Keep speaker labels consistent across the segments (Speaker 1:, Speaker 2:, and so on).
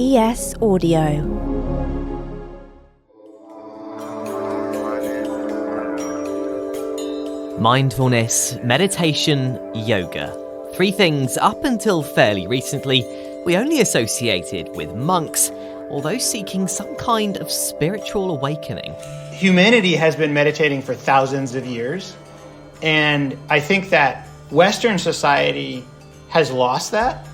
Speaker 1: ES Audio.
Speaker 2: Mindfulness, meditation, yoga. Three things up until fairly recently we only associated with monks or those seeking some kind of spiritual awakening.
Speaker 3: Humanity has been meditating for thousands of years, and I think that Western society has lost that.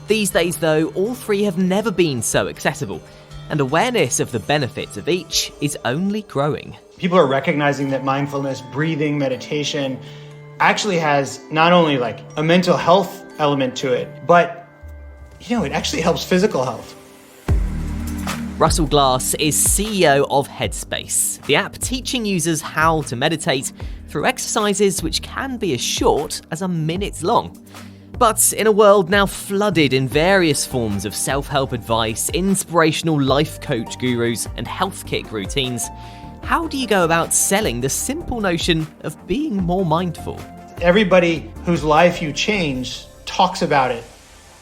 Speaker 2: These days, though, all three have never been so accessible, and awareness of the benefits of each is only growing.
Speaker 3: People are recognizing that mindfulness, breathing, meditation actually has not only like a mental health element to it, but it actually helps physical health.
Speaker 2: Russell Glass is CEO of Headspace, the app teaching users how to meditate through exercises which can be as short as a minute long. But in a world now flooded in various forms of self-help advice, inspirational life coach gurus, and health kick routines, how do you go about selling the simple notion of being more mindful?
Speaker 3: Everybody whose life you change talks about it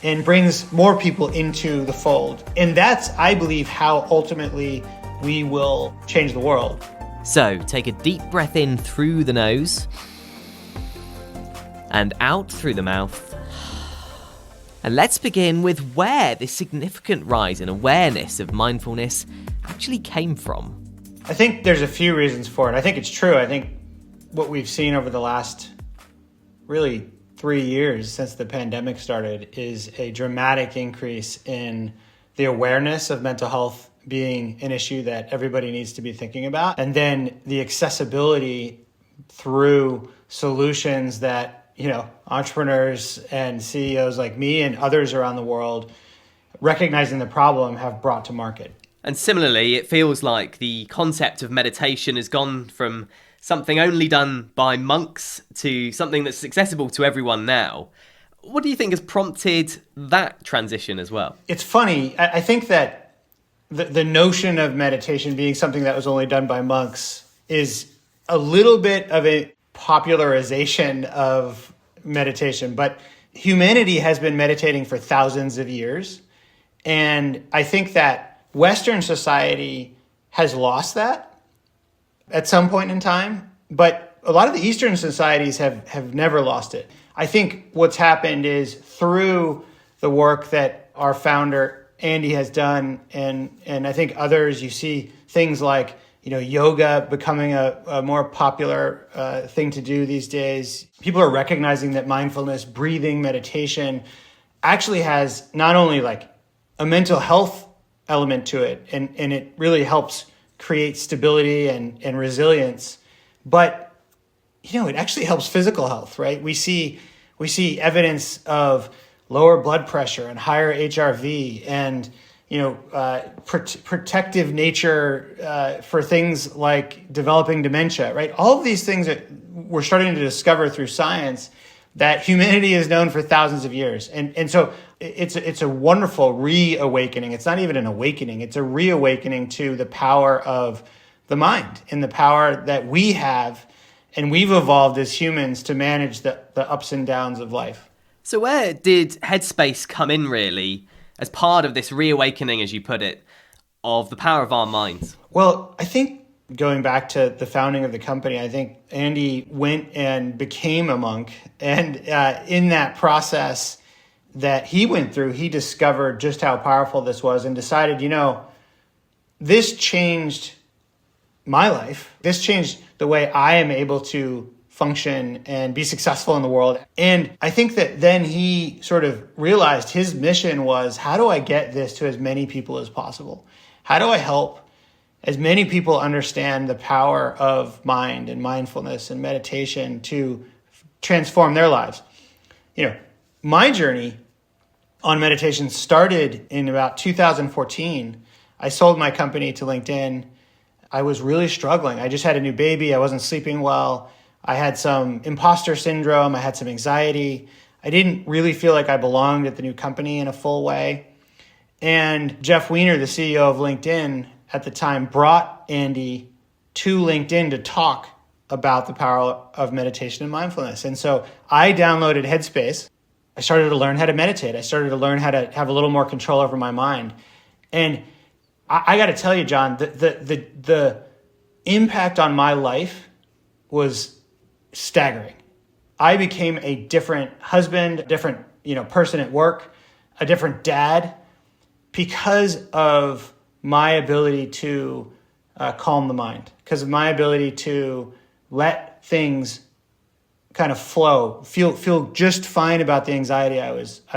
Speaker 3: and brings more people into the fold. And that's, I believe, how ultimately we will change the world.
Speaker 2: So take a deep breath in through the nose and out through the mouth. And let's begin with where this significant rise in awareness of mindfulness actually came from.
Speaker 3: I think there's a few reasons for it. I think it's true. I think what we've seen over the last really 3 years since the pandemic started is a dramatic increase in the awareness of mental health being an issue that everybody needs to be thinking about. And then the accessibility through solutions that entrepreneurs and CEOs like me and others around the world recognizing the problem have brought to market.
Speaker 2: And similarly, it feels like the concept of meditation has gone from something only done by monks to something that's accessible to everyone now. What do you think has prompted that transition as well?
Speaker 3: It's funny. I think that the notion of meditation being something that was only done by monks is a little bit of a popularization of meditation, but humanity has been meditating for thousands of years. And I think that Western society has lost that at some point in time, but a lot of the Eastern societies have never lost it. I think what's happened is through the work that our founder, Andy, has done, and I think others, you see things like yoga becoming a more popular thing to do these days. People are recognizing that mindfulness, breathing, meditation actually has not only like a mental health element to it, and it really helps create stability and resilience, but it actually helps physical health, right? We see evidence of lower blood pressure and higher HRV and protective nature for things like developing dementia, right? All of these things that we're starting to discover through science that humanity has known for thousands of years. And so it's a wonderful reawakening. It's not even an awakening. It's a reawakening to the power of the mind and the power that we have and we've evolved as humans to manage the ups and downs of life.
Speaker 2: So where did Headspace come in really as part of this reawakening, as you put it, of the power of our minds?
Speaker 3: Well, I think going back to the founding of the company, I think Andy went and became a monk. And in that process that he went through, he discovered just how powerful this was and decided, this changed my life. This changed the way I am able to function and be successful in the world. And I think that then he sort of realized his mission was, how do I get this to as many people as possible? How do I help as many people understand the power of mind and mindfulness and meditation to transform their lives? My journey on meditation started in about 2014. I sold my company to LinkedIn. I was really struggling. I just had a new baby. I wasn't sleeping well. I had some imposter syndrome. I had some anxiety. I didn't really feel like I belonged at the new company in a full way. And Jeff Weiner, the CEO of LinkedIn at the time, brought Andy to LinkedIn to talk about the power of meditation and mindfulness. And so I downloaded Headspace. I started to learn how to meditate. I started to learn how to have a little more control over my mind. And I got to tell you, John, the impact on my life was staggering. I became a different husband, a different, person at work, a different dad, because of my ability to calm the mind, because of my ability to let things kind of flow, feel just fine about the anxiety I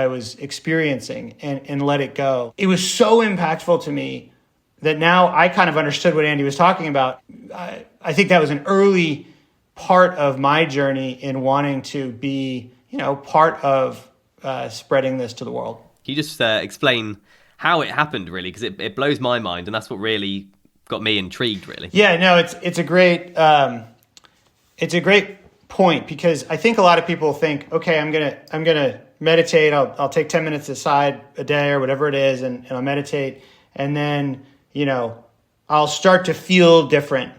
Speaker 3: was experiencing and let it go. It was so impactful to me that now I kind of understood what Andy was talking about. I think that was an early part of my journey in wanting to be, part of spreading this to the world.
Speaker 2: Can you just explain how it happened, really? Because it blows my mind, and that's what really got me intrigued, really.
Speaker 3: Yeah, no, it's a great point, because I think a lot of people think, okay, I'm gonna meditate. I'll take 10 minutes aside a day or whatever it is, and I'll meditate, and then I'll start to feel different.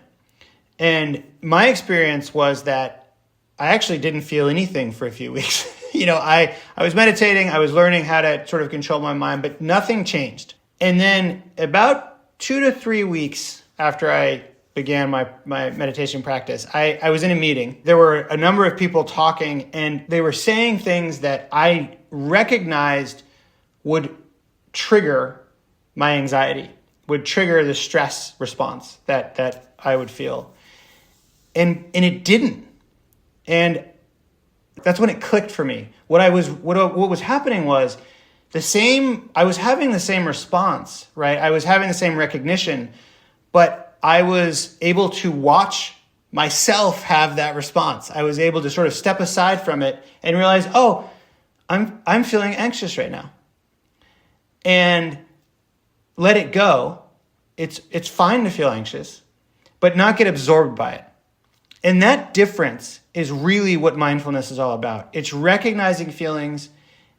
Speaker 3: And my experience was that I actually didn't feel anything for a few weeks. I was meditating, I was learning how to sort of control my mind, but nothing changed. And then about 2 to 3 weeks after I began my meditation practice, I was in a meeting. There were a number of people talking, and they were saying things that I recognized would trigger my anxiety, would trigger the stress response that I would feel. And it didn't. And that's when it clicked for me. What was happening was I was having the same response, right? I was having the same recognition, but I was able to watch myself have that response. I was able to sort of step aside from it and realize, oh, I'm feeling anxious right now. And let it go. It's fine to feel anxious, but not get absorbed by it. And that difference is really what mindfulness is all about. It's recognizing feelings,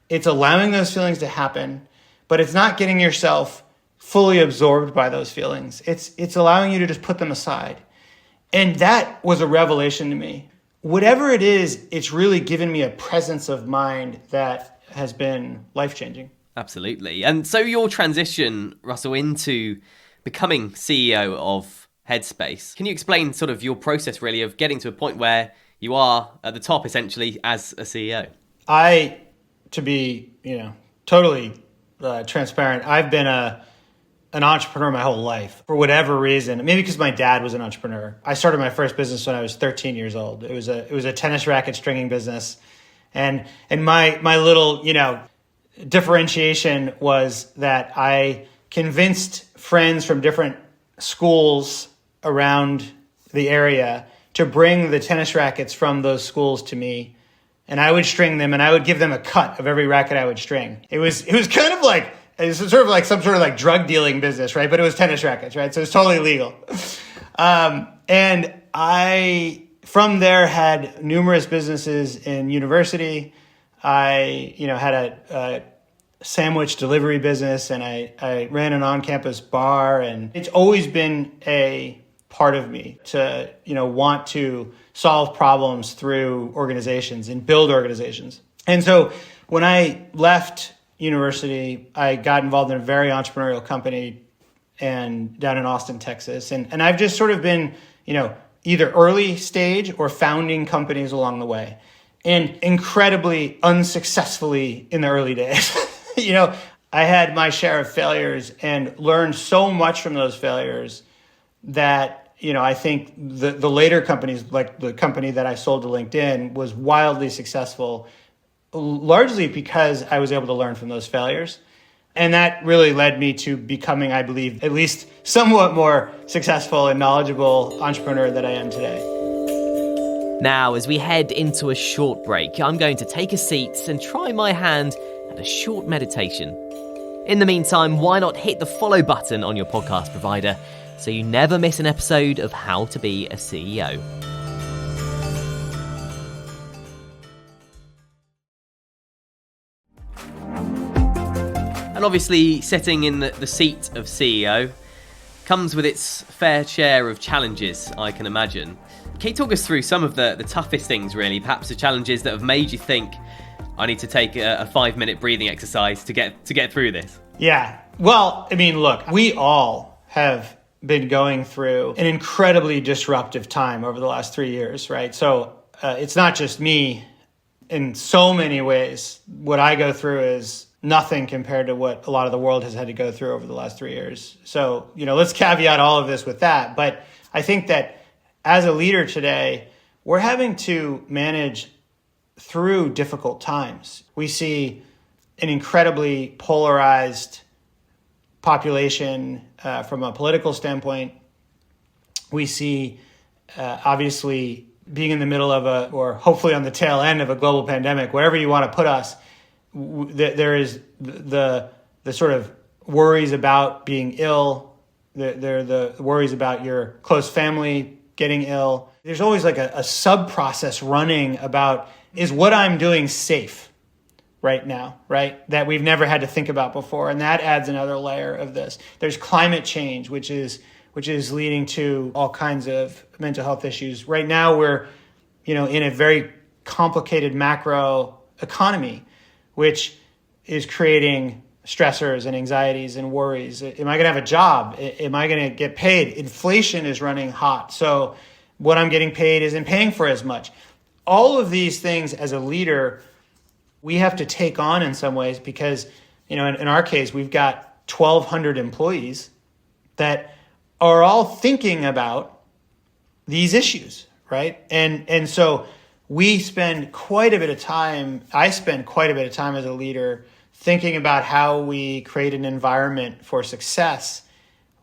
Speaker 3: it's allowing those feelings to happen, but it's not getting yourself fully absorbed by those feelings. It's allowing you to just put them aside. And that was a revelation to me. Whatever it is, it's really given me a presence of mind that has been life-changing.
Speaker 2: Absolutely. And so your transition, Russell, into becoming CEO of Headspace, can you explain sort of your process really of getting to a point where you are at the top essentially as a CEO?
Speaker 3: To be, totally transparent, I've been an entrepreneur my whole life for whatever reason. Maybe because my dad was an entrepreneur. I started my first business when I was 13 years old. It was a tennis racket stringing business, and my little differentiation was that I convinced friends from different schools around the area to bring the tennis rackets from those schools to me, and I would string them, and I would give them a cut of every racket I would string. It was kind of like, it's sort of like some sort of like drug dealing business, right? But it was tennis rackets, right? So it's totally legal. And I, from there, had numerous businesses in university. I, had a sandwich delivery business, and I ran an on-campus bar, and it's always been a part of me to, want to solve problems through organizations and build organizations. And so when I left university, I got involved in a very entrepreneurial company and down in Austin, Texas. And I've just sort of been, either early stage or founding companies along the way, and incredibly unsuccessfully in the early days. I had my share of failures and learned so much from those failures that, I think the later companies, like the company that I sold to LinkedIn, was wildly successful, largely because I was able to learn from those failures. And that really led me to becoming, I believe, at least somewhat more successful and knowledgeable entrepreneur that I am today.
Speaker 2: Now, as we head into a short break, I'm going to take a seat and try my hand at a short meditation. In the meantime, why not hit the follow button on your podcast provider so you never miss an episode of How to Be a CEO. And obviously, sitting in the seat of CEO comes with its fair share of challenges, I can imagine. Can you talk us through some of the toughest things, really, perhaps the challenges that have made you think, I need to take a 5-minute breathing exercise to get through this?
Speaker 3: Yeah, Well, I mean, look, we all have been going through an incredibly disruptive time over the last 3 years, right? So it's not just me. In so many ways, what I go through is nothing compared to what a lot of the world has had to go through over the last 3 years. So, let's caveat all of this with that. But I think that as a leader today, we're having to manage through difficult times. We see an incredibly polarized population from a political standpoint. We see, obviously, being in the middle of or hopefully on the tail end of a global pandemic, wherever you want to put us, there is the sort of worries about being ill. There are the worries about your close family getting ill. There's always like a sub-process running about, is what I'm doing safe right now, right? That we've never had to think about before. And that adds another layer of this. There's climate change, which is leading to all kinds of mental health issues. Right now, we're, in a very complicated macro economy, which is creating stressors and anxieties and worries. Am I going to have a job? Am I going to get paid? Inflation is running hot. So what I'm getting paid isn't paying for as much. All of these things as a leader, we have to take on in some ways because, in our case, we've got 1,200 employees that are all thinking about these issues, right? And so I spend quite a bit of time as a leader thinking about how we create an environment for success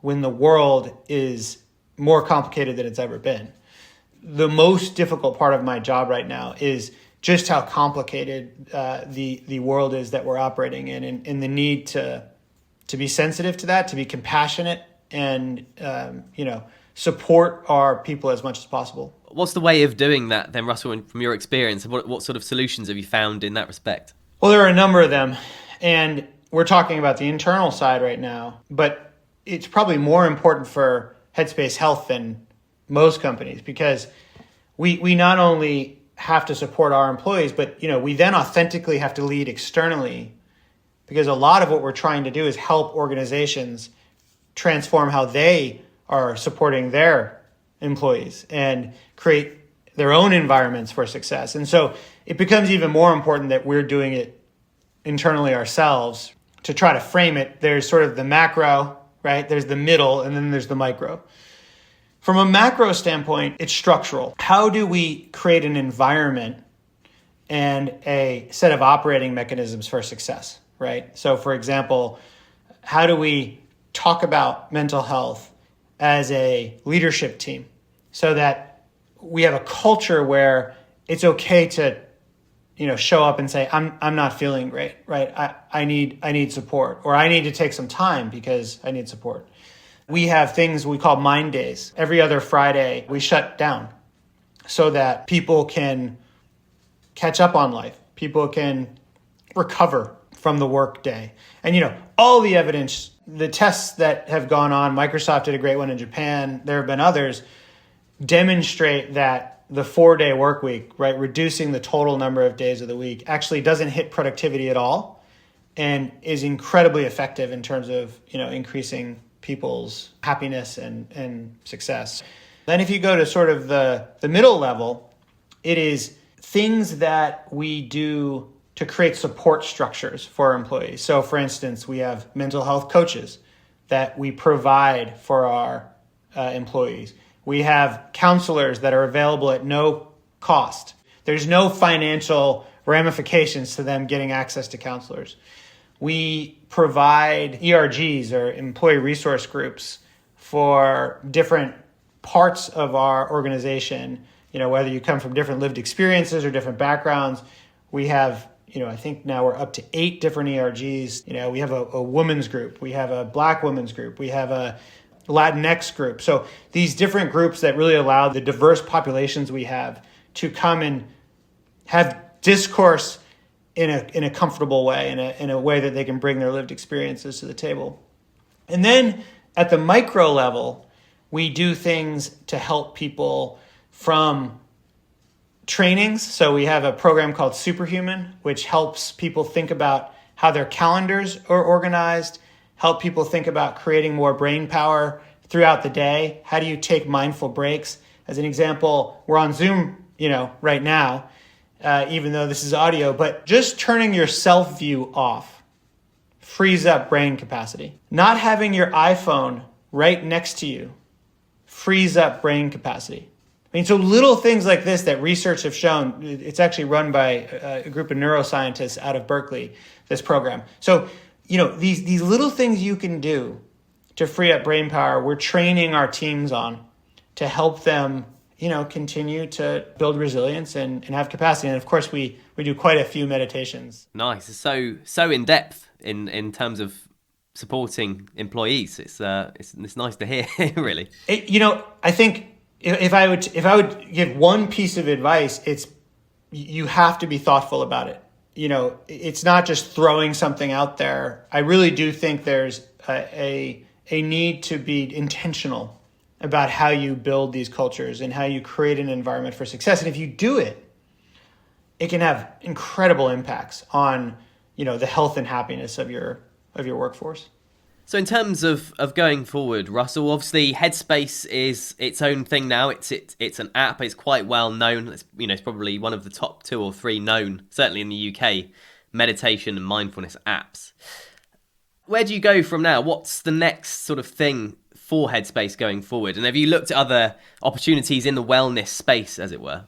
Speaker 3: when the world is more complicated than it's ever been. The most difficult part of my job right now is just how complicated the world is that we're operating in, and the need to be sensitive to that, to be compassionate, and support our people as much as possible.
Speaker 2: What's the way of doing that then, Russell, and from your experience? What sort of solutions have you found in that respect?
Speaker 3: Well, there are a number of them, and we're talking about the internal side right now, but it's probably more important for Headspace Health than most companies, because we not only have to support our employees, but we then authentically have to lead externally, because a lot of what we're trying to do is help organizations transform how they are supporting their employees and create their own environments for success. And so it becomes even more important that we're doing it internally ourselves. To try to frame it, there's sort of the macro, right? There's the middle, and then there's the micro. From a macro standpoint, it's structural. How do we create an environment and a set of operating mechanisms for success, right? So for example, how do we talk about mental health as a leadership team so that we have a culture where it's okay to, show up and say, I'm not feeling great, right? I need support, or I need to take some time because I need support. We have things we call mind days. Every other Friday, we shut down so that people can catch up on life. People can recover from the work day. And, all the evidence, the tests that have gone on, Microsoft did a great one in Japan, there have been others, demonstrate that the 4-day work week, right, reducing the total number of days of the week, actually doesn't hit productivity at all and is incredibly effective in terms of, increasing people's happiness and success. Then if you go to sort of the middle level, it is things that we do to create support structures for our employees. So for instance, we have mental health coaches that we provide for our employees. We have counselors that are available at no cost. There's no financial ramifications to them getting access to counselors. We provide ERGs, or employee resource groups, for different parts of our organization, whether you come from different lived experiences or different backgrounds. We have, I think now we're up to 8 different ERGs. We have a women's group. We have a Black women's group. We have a Latinx group. So these different groups that really allow the diverse populations we have to come and have discourse in a comfortable way, in a way that they can bring their lived experiences to the table. And then at the micro level, we do things to help people from trainings. So we have a program called Superhuman, which helps people think about how their calendars are organized, help people think about creating more brain power throughout the day? How do you take mindful breaks? As an example, we're on Zoom, right now, even though this is audio, but just turning your self view off frees up brain capacity. Not having your iPhone right next to you frees up brain capacity. So little things like this that research have shown, it's actually run by a group of neuroscientists out of Berkeley, this program. So, these little things you can do to free up brain power, we're training our teams on to help them, continue to build resilience and have capacity. And of course, we do quite a few meditations.
Speaker 2: Nice. It's so in depth in terms of supporting employees. It's nice to hear, really.
Speaker 3: I think if I would give one piece of advice, it's you have to be thoughtful about it. It's not just throwing something out there. I really do think there's a need to be intentional about how you build these cultures and how you create an environment for success. And if you do it, it can have incredible impacts on, the health and happiness of your workforce.
Speaker 2: So in terms of going forward, Russell, obviously Headspace is its own thing now. It's an app. It's quite well known. It's probably one of the top 2 or 3 known, certainly in the UK, meditation and mindfulness apps. Where do you go from now? What's the next sort of thing for Headspace going forward? And have you looked at other opportunities in the wellness space, as it were?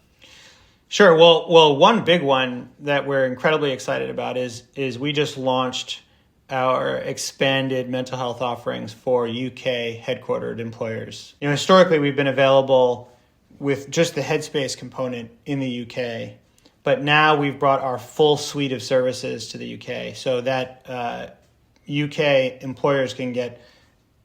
Speaker 3: Sure. Well, one big one that we're incredibly excited about is we just launched our expanded mental health offerings for UK headquartered employers. Historically, we've been available with just the Headspace component in the UK, but now we've brought our full suite of services to the UK so that UK employers can get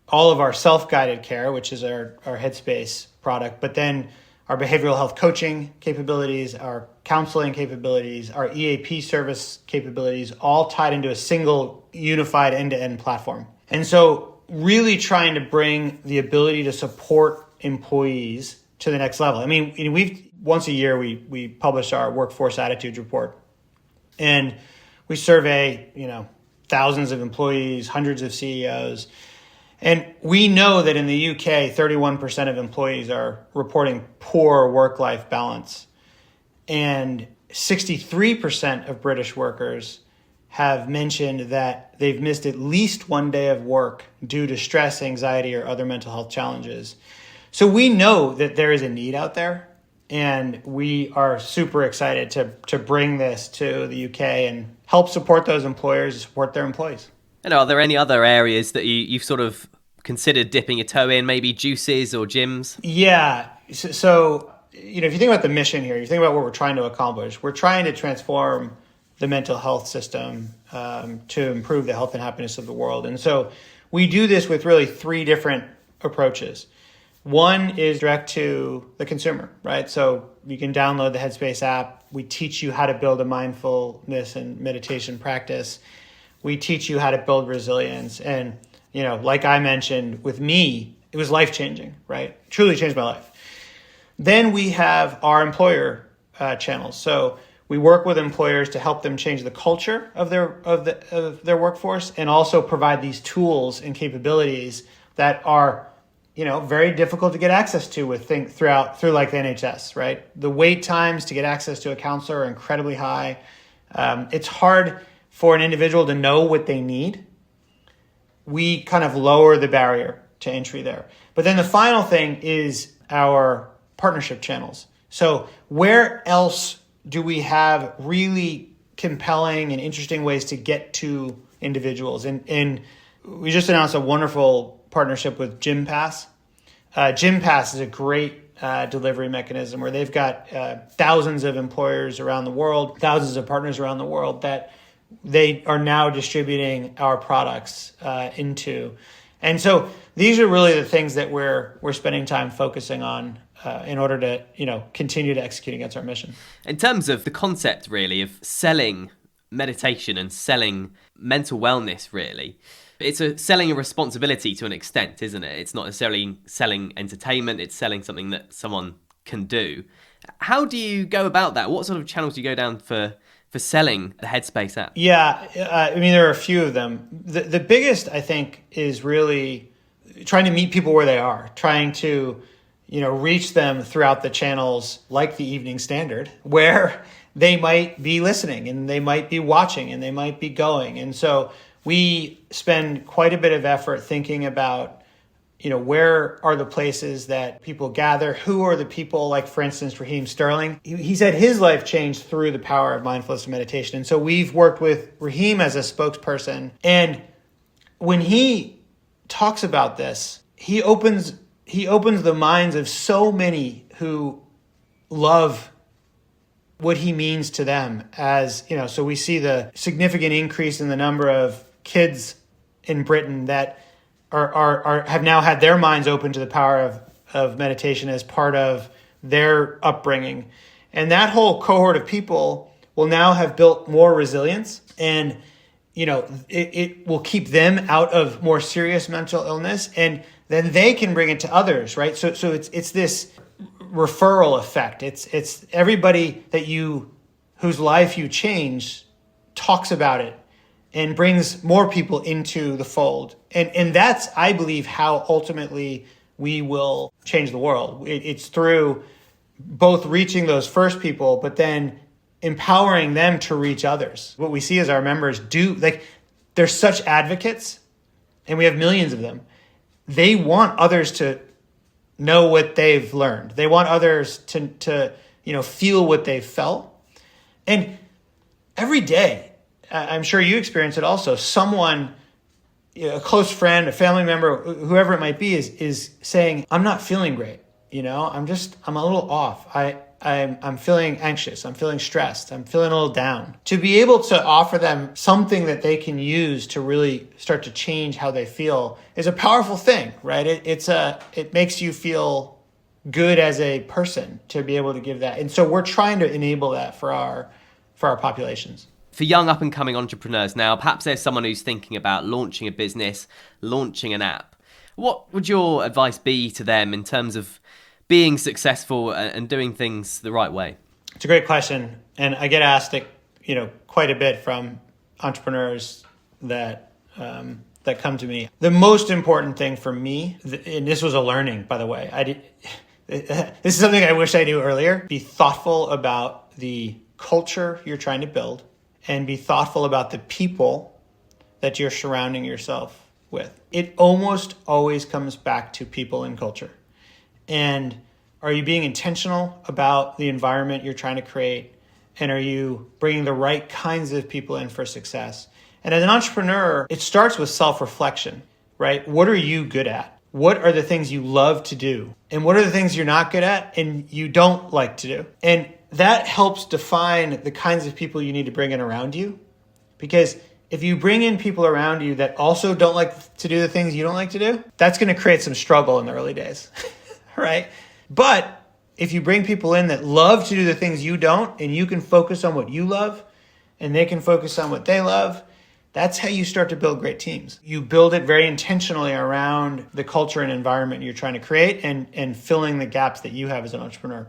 Speaker 3: all of our self-guided care, which is our Headspace product, but then our behavioral health coaching capabilities, our counseling capabilities, our EAP service capabilities, all tied into a single unified end-to-end platform. And so really trying to bring the ability to support employees to the next level. We've once a year, we publish our workforce attitudes report, and we survey, thousands of employees, hundreds of CEOs. And we know that in the UK, 31% of employees are reporting poor work-life balance. And 63% of British workers have mentioned that they've missed at least one day of work due to stress, anxiety, or other mental health challenges. So we know that there is a need out there, and we are super excited to bring this to the UK and help support those employers and support their employees.
Speaker 2: And are there any other areas that you've sort of considered dipping a toe in, maybe juices or gyms?
Speaker 3: Yeah. So, if you think about the mission here, you think about what we're trying to accomplish. We're trying to transform the mental health system to improve the health and happiness of the world. And so we do this with really 3 different approaches. One is direct to the consumer, right? So you can download the Headspace app. We teach you how to build a mindfulness and meditation practice. We teach you how to build resilience. And, like I mentioned, with me, it was life-changing, right? Truly changed my life. Then we have our employer channels. So we work with employers to help them change the culture of their workforce, and also provide these tools and capabilities that are, very difficult to get access to through like the NHS, right? The wait times to get access to a counselor are incredibly high. It's hard for an individual to know what they need. We kind of lower the barrier to entry there. But then the final thing is our partnership channels. So where else do we have really compelling and interesting ways to get to individuals? And we just announced a wonderful partnership with GymPass. GymPass is a great delivery mechanism where they've got thousands of employers around the world, thousands of partners around the world that they are now distributing our products into. And so these are really the things that we're spending time focusing on in order to, continue to execute against our mission.
Speaker 2: In terms of the concept, really, of selling meditation and selling mental wellness, really, it's selling a responsibility to an extent, isn't it? It's not necessarily selling entertainment, it's selling something that someone can do. How do you go about that? What sort of channels do you go down for for selling the Headspace app?
Speaker 3: Yeah, there are a few of them. The biggest, I think, is really trying to meet people where they are, trying to, reach them throughout the channels like the Evening Standard, where they might be listening and they might be watching and they might be going. And so we spend quite a bit of effort thinking about, where are the places that people gather? Who are the people, like, for instance, Raheem Sterling? He said his life changed through the power of mindfulness and meditation. And so we've worked with Raheem as a spokesperson. And when he talks about this, he opens the minds of so many who love what he means to them. As, so we see the significant increase in the number of kids in Britain that have now had their minds open to the power of meditation as part of their upbringing. And that whole cohort of people will now have built more resilience, and it will keep them out of more serious mental illness, and then they can bring it to others, right? So it's this referral effect. It's everybody whose life you change talks about it and brings more people into the fold. And that's, I believe, how ultimately we will change the world. It's through both reaching those first people, but then empowering them to reach others. What we see is our members they're such advocates, and we have millions of them. They want others to know what they've learned. They want others to feel what they've felt. And every day, I'm sure you experience it also, someone, a close friend, a family member, whoever it might be, is saying, I'm not feeling great. I'm a little off. I'm feeling anxious. I'm feeling stressed. I'm feeling a little down. To be able to offer them something that they can use to really start to change how they feel is a powerful thing, right? It makes you feel good as a person to be able to give that. And so we're trying to enable that for our populations.
Speaker 2: For young up-and-coming entrepreneurs now, perhaps there's someone who's thinking about launching a business, launching an app. What would your advice be to them in terms of being successful and doing things the right way?
Speaker 3: It's a great question. And I get asked it, quite a bit from entrepreneurs that come to me. The most important thing for me, and this was a learning, by the way, this is something I wish I knew earlier. Be thoughtful about the culture you're trying to build, and be thoughtful about the people that you're surrounding yourself with. It almost always comes back to people and culture. And are you being intentional about the environment you're trying to create? And are you bringing the right kinds of people in for success? And as an entrepreneur, it starts with self-reflection, right? What are you good at? What are the things you love to do? And what are the things you're not good at and you don't like to do? And that helps define the kinds of people you need to bring in around you. Because if you bring in people around you that also don't like to do the things you don't like to do, that's going to create some struggle in the early days, right? But if you bring people in that love to do the things you don't, and you can focus on what you love, and they can focus on what they love, that's how you start to build great teams. You build it very intentionally around the culture and environment you're trying to create, and filling the gaps that you have as an entrepreneur.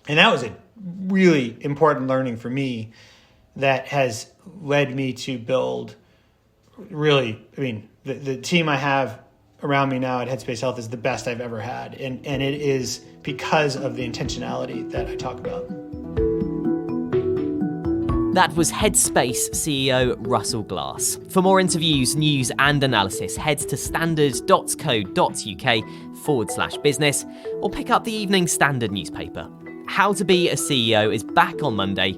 Speaker 3: And that was a really important learning for me that has led me to build the team I have around me now at Headspace Health is the best I've ever had. And it is because of the intentionality that I talk about.
Speaker 2: That was Headspace CEO Russell Glass. For more interviews, news and analysis, head to standard.co.uk/business or pick up the Evening Standard newspaper. How to Be a CEO is back on Monday.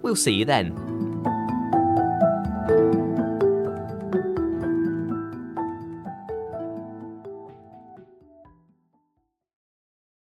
Speaker 2: We'll see you then.